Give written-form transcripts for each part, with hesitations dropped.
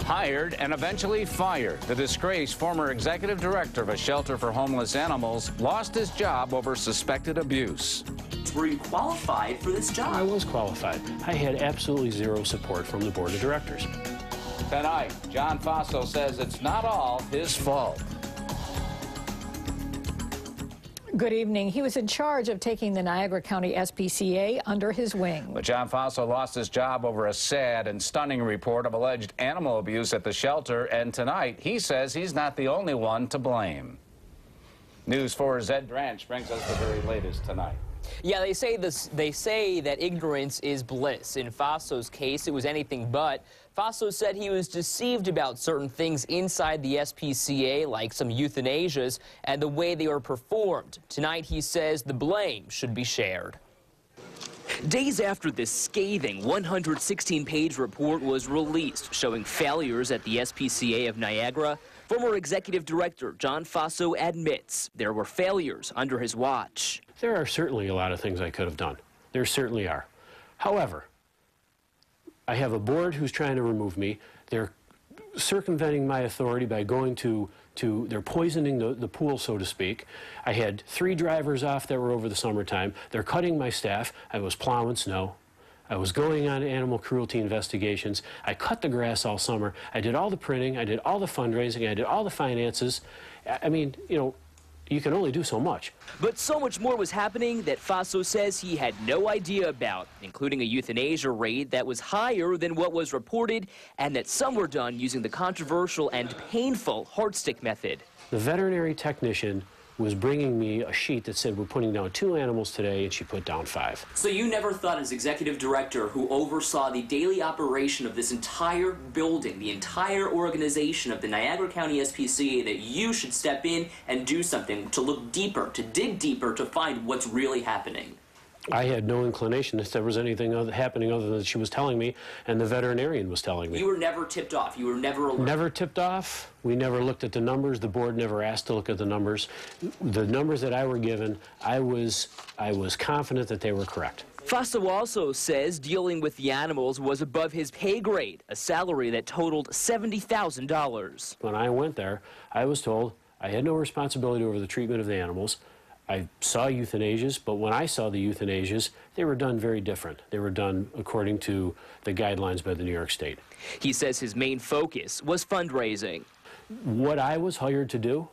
Hired and eventually fired. The disgraced former executive director of a shelter for homeless animals lost his job over suspected abuse. Were you qualified for this job? I was qualified. I had absolutely zero support from the board of directors. Tonight, John Faso says it's not all his fault. Good evening. He was in charge of taking the Niagara County SPCA under his wing. But John Faso lost his job over a sad and stunning report of alleged animal abuse at the shelter, and tonight he says he's not the only one to blame. News 4's Ed Dranch brings us the very latest tonight. Yeah, they say that ignorance is bliss. In Faso's case, it was anything but. Faso said he was deceived about certain things inside the SPCA, like some euthanasias, and the way they were performed. Tonight, he says the blame should be shared. Days after this scathing 116-page report was released showing failures at the SPCA of Niagara, former executive director John Faso admits there were failures under his watch. There are certainly a lot of things I could have done. There certainly are. However, I have a board who's trying to remove me. They're circumventing my authority by going they're poisoning the pool, so to speak. I had 3 drivers off that were over the summertime. They're cutting my staff. I was plowing snow. I was going on animal cruelty investigations. I cut the grass all summer. I did all the printing. I did all the fundraising. I did all the finances. I mean, you know, you can only do so much. But so much more was happening that Faso says he had no idea about, including a euthanasia rate that was higher than what was reported, and that some were done using the controversial and painful heartstick method. The veterinary technician was bringing me a sheet that said we're putting down 2 animals today, and she put down 5. So you never thought, as executive director who oversaw the daily operation of this entire building, the entire organization of the Niagara County SPCA, that you should step in and do something to look deeper, to dig deeper, to find what's really happening? I had no inclination if there was anything happening other than she was telling me, and the veterinarian was telling me. You were never tipped off. You were never alerted. Never tipped off. We never looked at the numbers. The board never asked to look at the numbers. The numbers that I were given, I was confident that they were correct. Faso also says dealing with the animals was above his pay grade, a salary that totaled $70,000. When I went there, I was told I had no responsibility over the treatment of the animals. I saw euthanasias, but when I saw the euthanasias, they were done very different. They were done according to the guidelines by the New York State. He says his main focus was fundraising. What I was hired to do,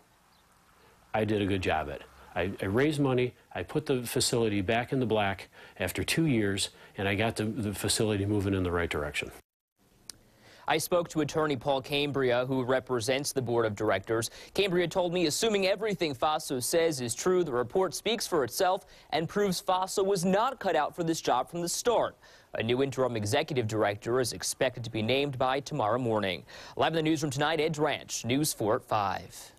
I did a good job at. I raised money, I put the facility back in the black after 2 years, and I got the facility moving in the right direction. I spoke to attorney Paul Cambria, who represents the board of directors. Cambria told me, assuming everything Faso says is true, the report speaks for itself and proves Faso was not cut out for this job from the start. A new interim executive director is expected to be named by tomorrow morning. Live in the newsroom tonight, Ed Dranch, News 4 at 5.